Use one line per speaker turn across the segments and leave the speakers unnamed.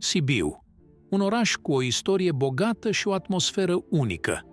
Sibiu, un oraș cu o istorie bogată și o atmosferă unică.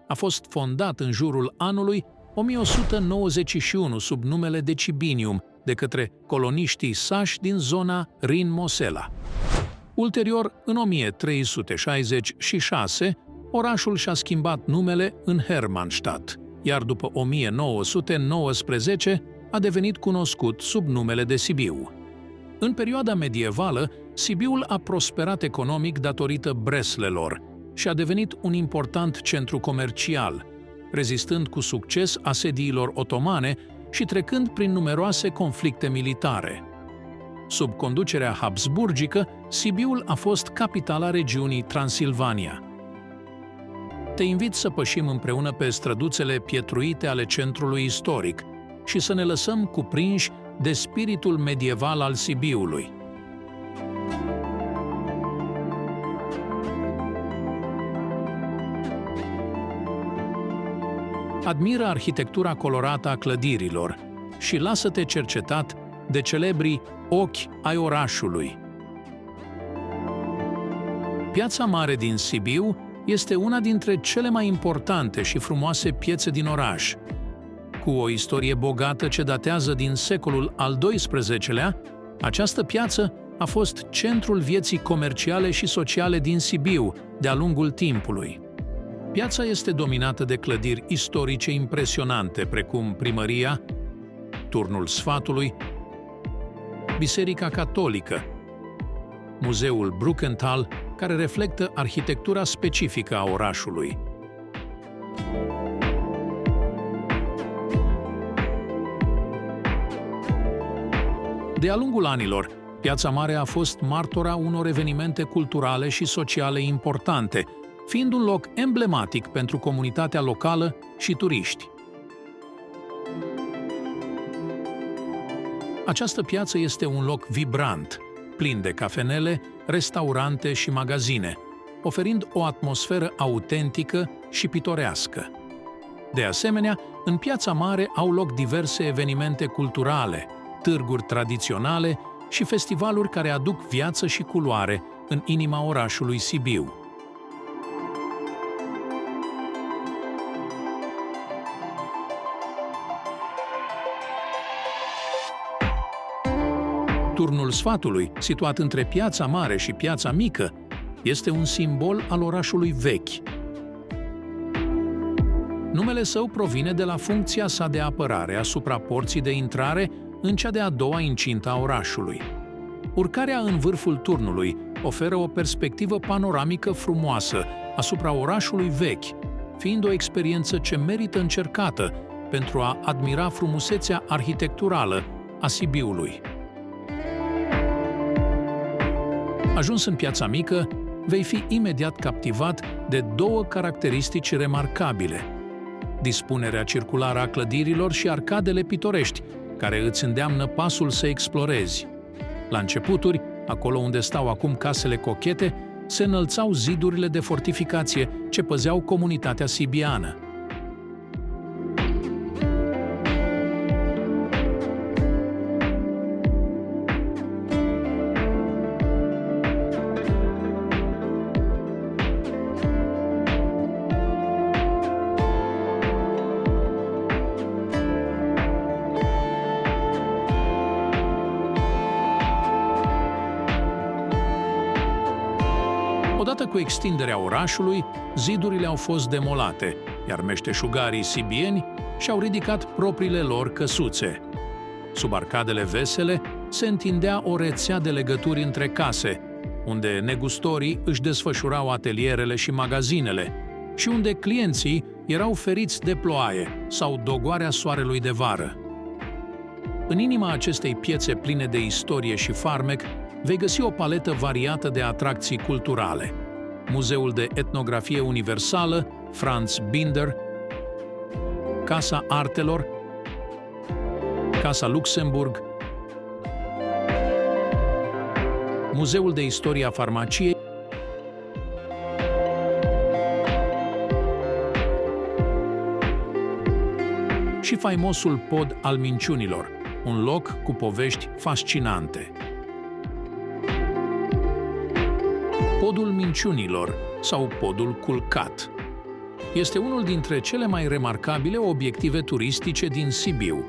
A fost fondat în jurul anului 1191 sub numele de Cibinium de către coloniștii sași din zona Rin-Mosela. Ulterior, în 1366, orașul și-a schimbat numele în Hermannstadt, iar după 1919 a devenit cunoscut sub numele de Sibiu. În perioada medievală, Sibiul a prosperat economic datorită breslelor și a devenit un important centru comercial, rezistând cu succes asediilor otomane și trecând prin numeroase conflicte militare. Sub conducerea habsburgică, Sibiul a fost capitala regiunii Transilvania. Te invit să pășim împreună pe străduțele pietruite ale centrului istoric și să ne lăsăm cuprinși de spiritul medieval al Sibiului. Admiră arhitectura colorată a clădirilor și lasă-te cercetat de celebrii ochi ai orașului. Piața Mare din Sibiu este una dintre cele mai importante și frumoase piețe din oraș. Cu o istorie bogată ce datează din secolul al XII-lea, această piață a fost centrul vieții comerciale și sociale din Sibiu de-a lungul timpului. Piața este dominată de clădiri istorice impresionante, precum Primăria, Turnul Sfatului, Biserica Catolică, Muzeul Brukenthal, care reflectă arhitectura specifică a orașului. De-a lungul anilor, Piața Mare a fost martora unor evenimente culturale și sociale importante, fiind un loc emblematic pentru comunitatea locală și turiști. Această piață este un loc vibrant, plin de cafenele, restaurante și magazine, oferind o atmosferă autentică și pitorească. De asemenea, în Piața Mare au loc diverse evenimente culturale, târguri tradiționale și festivaluri care aduc viață și culoare în inima orașului Sibiu. Turnul Sfatului, situat între Piața Mare și Piața Mică, este un simbol al orașului vechi. Numele său provine de la funcția sa de apărare asupra porții de intrare în cea de-a doua incintă a orașului. Urcarea în vârful turnului oferă o perspectivă panoramică frumoasă asupra orașului vechi, fiind o experiență ce merită încercată pentru a admira frumusețea arhitecturală a Sibiului. Ajuns în Piața Mică, vei fi imediat captivat de două caracteristici remarcabile: dispunerea circulară a clădirilor și arcadele pitorești, care îți îndeamnă pasul să explorezi. La începuturi, acolo unde stau acum casele cochete, se înălțau zidurile de fortificație ce păzeau comunitatea sibiană. Odată cu extinderea orașului, zidurile au fost demolate, iar meșteșugarii sibieni și-au ridicat propriile lor căsuțe. Sub arcadele vesele se întindea o rețea de legături între case, unde negustorii își desfășurau atelierele și magazinele și unde clienții erau feriți de ploaie sau dogoarea soarelui de vară. În inima acestei piețe pline de istorie și farmec, vei găsi o paletă variată de atracții culturale: Muzeul de Etnografie Universală, Franz Binder, Casa Artelor, Casa Luxemburg, Muzeul de Istorie a Farmaciei și faimosul Pod al Minciunilor, un loc cu povești fascinante. Podul Minciunilor sau Podul Culcat. Este unul dintre cele mai remarcabile obiective turistice din Sibiu.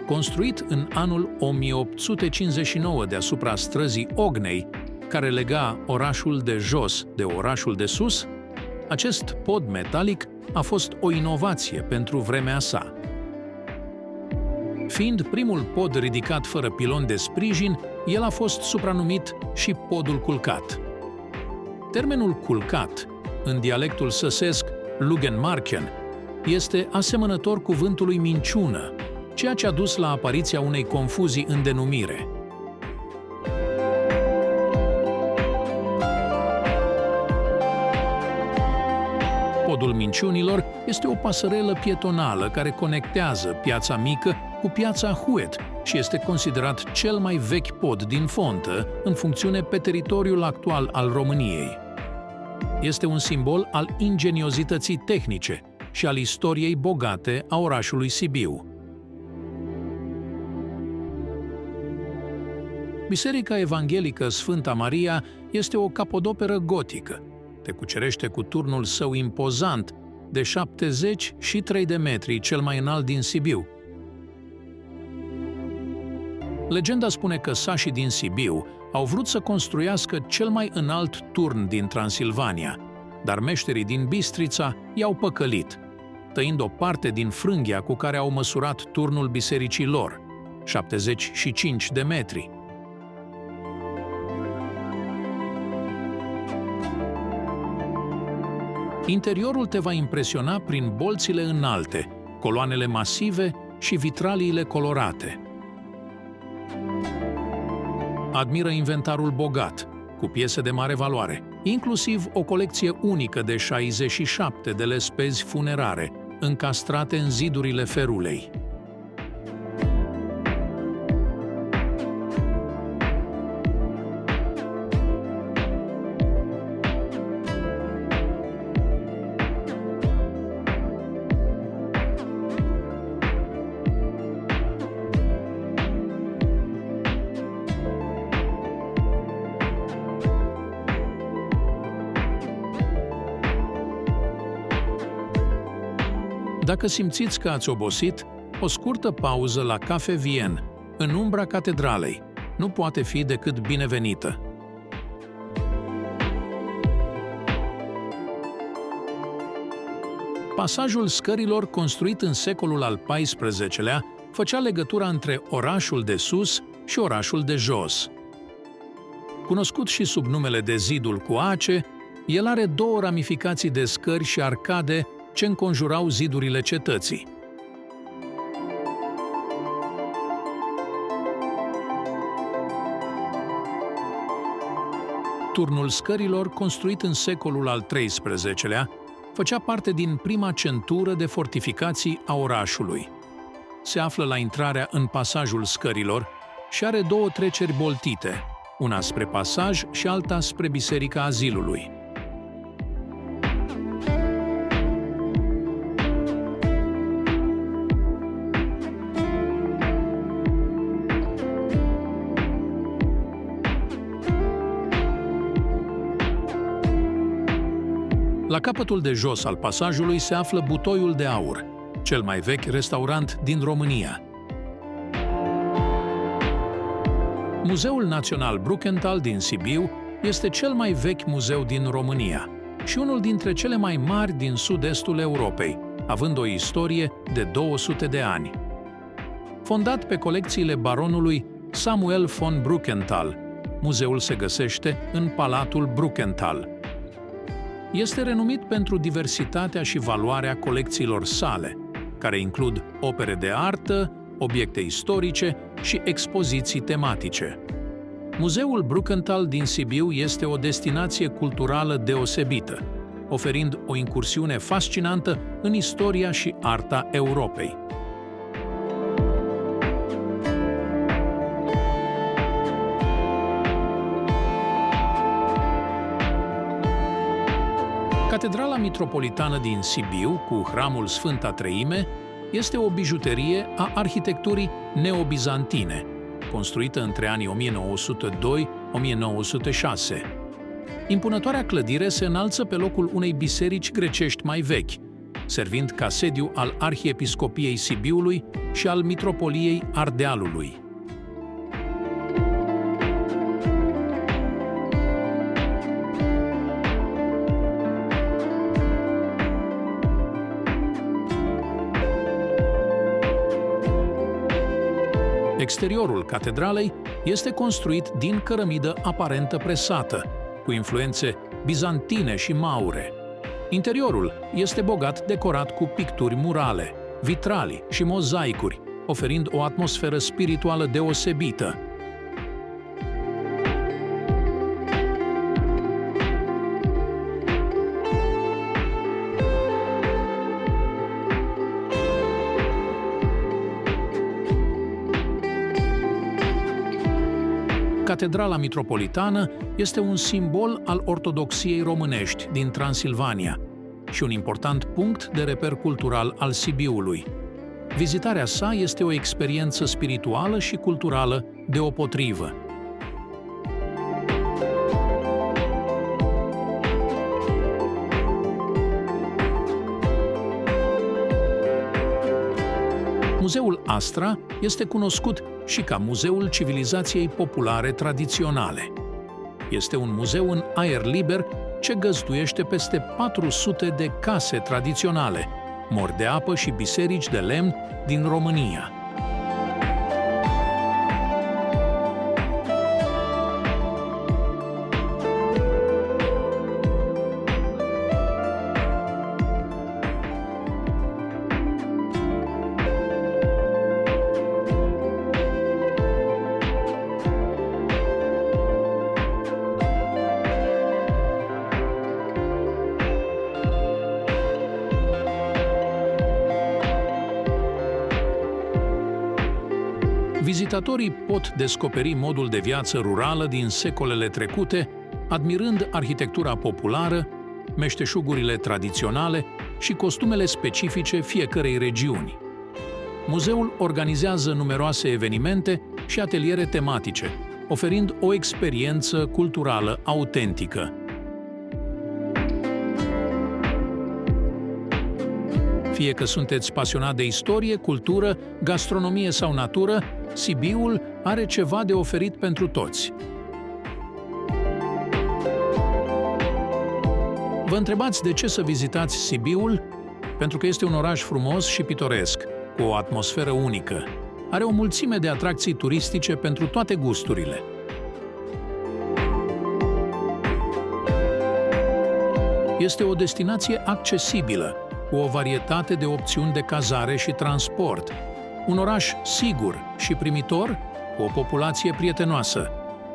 Construit în anul 1859 deasupra străzii Ognei, care lega orașul de jos de orașul de sus, acest pod metalic a fost o inovație pentru vremea sa. Fiind primul pod ridicat fără pilon de sprijin, el a fost supranumit și podul culcat. Termenul culcat, în dialectul săsesc Lugenmarken, este asemănător cuvântului minciună, ceea ce a dus la apariția unei confuzii în denumire. Podul Minciunilor este o pasărelă pietonală care conectează Piața Mică cu Piața Huet și este considerat cel mai vechi pod din fontă în funcțiune pe teritoriul actual al României. Este un simbol al ingeniozității tehnice și al istoriei bogate a orașului Sibiu. Biserica Evanghelică Sfânta Maria este o capodoperă gotică. Te cucerește cu turnul său impozant de 73 de metri, cel mai înalt din Sibiu. Legenda spune că sașii din Sibiu au vrut să construiască cel mai înalt turn din Transilvania, dar meșterii din Bistrița i-au păcălit, tăind o parte din frânghia cu care au măsurat turnul bisericii lor, 75 de metri. Interiorul te va impresiona prin bolțile înalte, coloanele masive și vitraliile colorate. Admiră inventarul bogat, cu piese de mare valoare, inclusiv o colecție unică de 67 de lespezi funerare, încastrate în zidurile ferulei. Dacă simțiți că ați obosit, o scurtă pauză la Cafe Vien, în umbra catedralei, nu poate fi decât binevenită. Pasajul scărilor, construit în secolul al XIV-lea, făcea legătura între orașul de sus și orașul de jos. Cunoscut și sub numele de Zidul cu Ace, el are două ramificații de scări și arcade ce înconjurau zidurile cetății. Turnul scărilor, construit în secolul al XIII-lea, făcea parte din prima centură de fortificații a orașului. Se află la intrarea în pasajul scărilor și are două treceri boltite, una spre pasaj și alta spre Biserica Azilului. La capătul de jos al pasajului se află Butoiul de Aur, cel mai vechi restaurant din România. Muzeul Național Brukenthal din Sibiu este cel mai vechi muzeu din România și unul dintre cele mai mari din sud-estul Europei, având o istorie de 200 de ani. Fondat pe colecțiile baronului Samuel von Brukenthal, muzeul se găsește în Palatul Brukenthal. Este renumit pentru diversitatea și valoarea colecțiilor sale, care includ opere de artă, obiecte istorice și expoziții tematice. Muzeul Brukenthal din Sibiu este o destinație culturală deosebită, oferind o incursiune fascinantă în istoria și arta Europei. Catedrala Mitropolitană din Sibiu, cu hramul Sfânta Treime, este o bijuterie a arhitecturii neobizantine, construită între anii 1902-1906. Impunătoarea clădire se înalță pe locul unei biserici grecești mai vechi, servind ca sediu al Arhiepiscopiei Sibiului și al Mitropoliei Ardealului. Exteriorul catedralei este construit din cărămidă aparentă presată, cu influențe bizantine și maure. Interiorul este bogat decorat cu picturi murale, vitralii și mozaicuri, oferind o atmosferă spirituală deosebită. Catedrala Mitropolitană este un simbol al ortodoxiei românești din Transilvania și un important punct de reper cultural al Sibiului. Vizitarea sa este o experiență spirituală și culturală deopotrivă. Muzeul Astra este cunoscut și ca Muzeul Civilizației Populare Tradiționale. Este un muzeu în aer liber ce găzduiește peste 400 de case tradiționale, mori de apă și biserici de lemn din România. Vizitatorii pot descoperi modul de viață rurală din secolele trecute, admirând arhitectura populară, meșteșugurile tradiționale și costumele specifice fiecărei regiuni. Muzeul organizează numeroase evenimente și ateliere tematice, oferind o experiență culturală autentică. Fie că sunteți pasionat de istorie, cultură, gastronomie sau natură, Sibiul are ceva de oferit pentru toți. Vă întrebați de ce să vizitați Sibiul? Pentru că este un oraș frumos și pitoresc, cu o atmosferă unică. Are o mulțime de atracții turistice pentru toate gusturile. Este o destinație accesibilă, cu o varietate de opțiuni de cazare și transport. Un oraș sigur și primitor, cu o populație prietenoasă.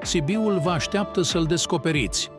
Sibiul vă așteaptă să-l descoperiți.